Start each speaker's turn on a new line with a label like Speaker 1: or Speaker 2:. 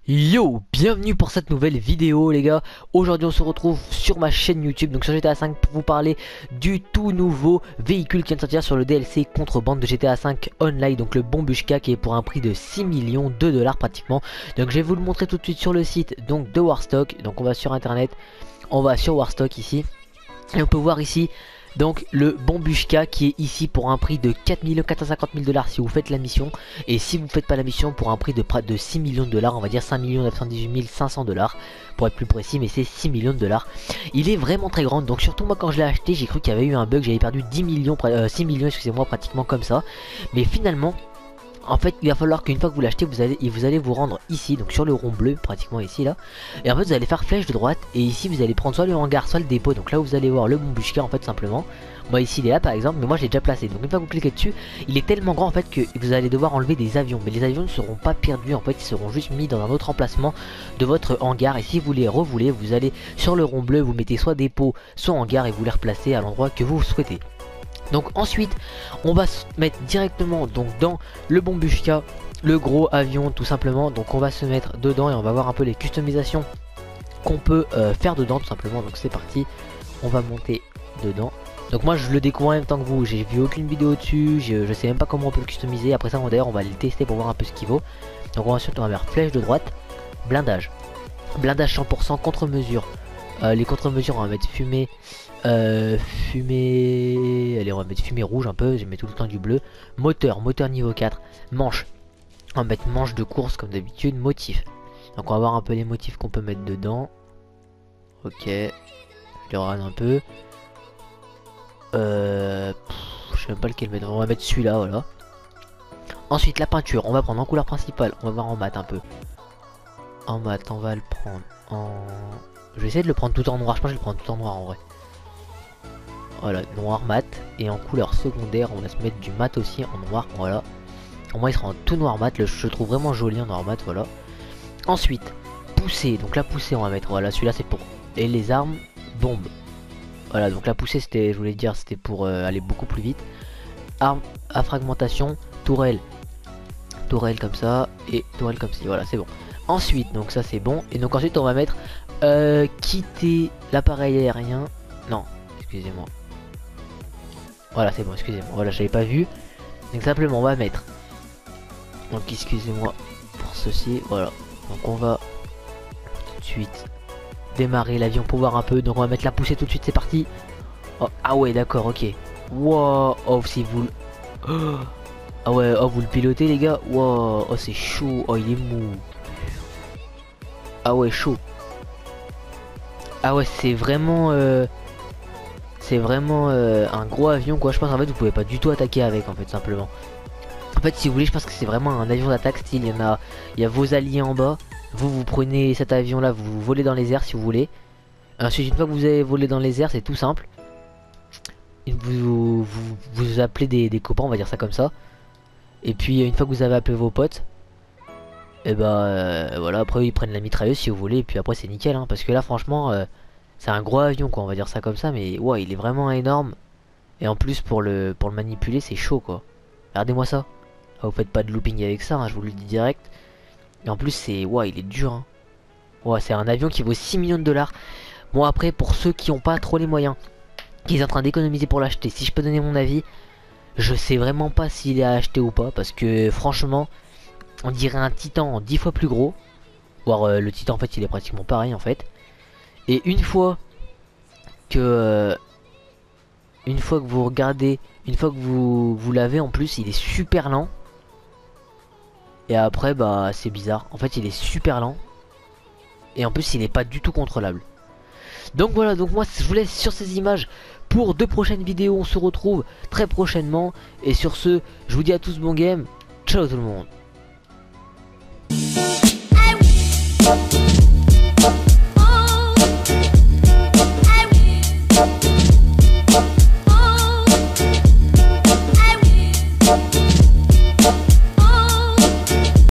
Speaker 1: Yo, bienvenue pour cette nouvelle vidéo les gars. Aujourd'hui on se retrouve sur ma chaîne YouTube, donc sur GTA 5 pour vous parler du tout nouveau véhicule qui vient de sortir sur le DLC Contrebande de GTA 5 Online, donc le Bombushka, qui est pour un prix de 6 millions de dollars pratiquement. Donc je vais vous le montrer tout de suite sur le site donc de Warstock. Donc on va sur internet, on va sur Warstock ici et on peut voir ici donc le Bombushka qui est ici pour un prix de 4 450 000 dollars si vous faites la mission, et si vous ne faites pas la mission pour un prix de 6 millions de dollars, on va dire 5 918 500 dollars pour être plus précis, mais c'est 6 millions de dollars. Il est vraiment très grand, donc surtout moi quand je l'ai acheté j'ai cru qu'il y avait eu un bug, j'avais perdu 6 millions excusez-moi, pratiquement comme ça, mais finalement en fait il va falloir qu'une fois que vous l'achetez vous allez vous rendre ici, donc sur le rond bleu pratiquement ici là, et en fait vous allez faire flèche de droite et ici vous allez prendre soit le hangar soit le dépôt. Donc là vous allez voir le Bombushka en fait simplement. Moi ici il est là par exemple, mais moi je l'ai déjà placé. Donc une fois que vous cliquez dessus, il est tellement grand en fait que vous allez devoir enlever des avions, mais les avions ne seront pas perdus en fait, ils seront juste mis dans un autre emplacement de votre hangar. Et si vous les revoulez, vous allez sur le rond bleu, vous mettez soit dépôt soit hangar et vous les replacez à l'endroit que vous souhaitez. Donc ensuite on va se mettre directement donc dans le Bombushka, le gros avion tout simplement. Donc on va se mettre dedans et on va voir un peu les customisations qu'on peut faire dedans tout simplement. Donc c'est parti, on va monter dedans. Donc moi je le découvre en même temps que vous, j'ai vu aucune vidéo dessus, je sais même pas comment on peut le customiser. Après ça d'ailleurs on va le tester pour voir un peu ce qu'il vaut. Donc ensuite on va faire flèche de droite, blindage 100% contre-mesure. Les contre-mesures on va mettre fumée, allez on va mettre fumée rouge un peu, je mets tout le temps du bleu. Moteur niveau 4, manche, on va mettre manche de course comme d'habitude. Motif, donc on va voir un peu les motifs qu'on peut mettre dedans. Ok, je les regarde un peu. Je sais même pas lequel mettre, on va mettre celui-là, voilà. Ensuite la peinture, on va prendre en couleur principale, on va voir en mat un peu. En mat, on va le prendre en... Je vais essayer de le prendre tout en noir, je pense que je vais le prendre tout en noir en vrai. Voilà, noir mat. Et en couleur secondaire, on va se mettre du mat aussi en noir, voilà. Au moins il sera en tout noir mat, je le trouve vraiment joli en noir mat, voilà. Ensuite, poussée, donc la poussée on va mettre, voilà, celui-là c'est pour... Et les armes, bombe. Voilà, donc la poussée c'était, je voulais dire, c'était pour aller beaucoup plus vite. Arme à fragmentation, tourelle comme ça, et tourelle comme ci, voilà c'est bon. Ensuite, donc ça c'est bon, et donc ensuite on va mettre quitter l'appareil aérien. Non, excusez-moi. Voilà c'est bon, excusez-moi, voilà j'avais pas vu. Donc simplement on va mettre, donc excusez-moi pour ceci, voilà. Donc on va tout de suite démarrer l'avion pour voir un peu. Donc on va mettre la poussée tout de suite, c'est parti. Oh, ah ouais d'accord, ok. Wow, oh si vous... Oh, ah ouais, oh vous le pilotez les gars. Wow, oh c'est chaud, oh il est mou. Ah ouais chaud. Ah ouais c'est vraiment un gros avion quoi. Je pense en fait vous pouvez pas du tout attaquer avec en fait simplement. En fait si vous voulez je pense que c'est vraiment un avion d'attaque style, il y a vos alliés en bas. Vous prenez cet avion là, vous volez dans les airs si vous voulez. Ensuite une fois que vous avez volé dans les airs c'est tout simple. Vous appelez des copains, on va dire ça comme ça. Et puis une fois que vous avez appelé vos potes, et bah voilà, après ils prennent la mitrailleuse si vous voulez. Et puis après c'est nickel hein, parce que là franchement c'est un gros avion quoi, on va dire ça comme ça. Mais ouais il est vraiment énorme. Et en plus pour le manipuler c'est chaud quoi. Regardez-moi ça, ah, vous faites pas de looping avec ça hein, je vous le dis direct. Et en plus c'est, ouais il est dur hein. Ouais c'est un avion qui vaut 6 millions de dollars. Bon après pour ceux qui ont pas trop les moyens, qui sont en train d'économiser pour l'acheter, si je peux donner mon avis, je sais vraiment pas s'il est à acheter ou pas. Parce que franchement on dirait un Titan 10 fois plus gros. Voire le Titan en fait il est pratiquement pareil en fait. Et une fois que vous regardez, une fois que vous l'avez en plus il est super lent. Et après bah c'est bizarre, en fait il est super lent. Et en plus il n'est pas du tout contrôlable. Donc voilà, donc moi je vous laisse sur ces images pour de prochaines vidéos. On se retrouve très prochainement. Et sur ce, je vous dis à tous bon game. Ciao tout le monde.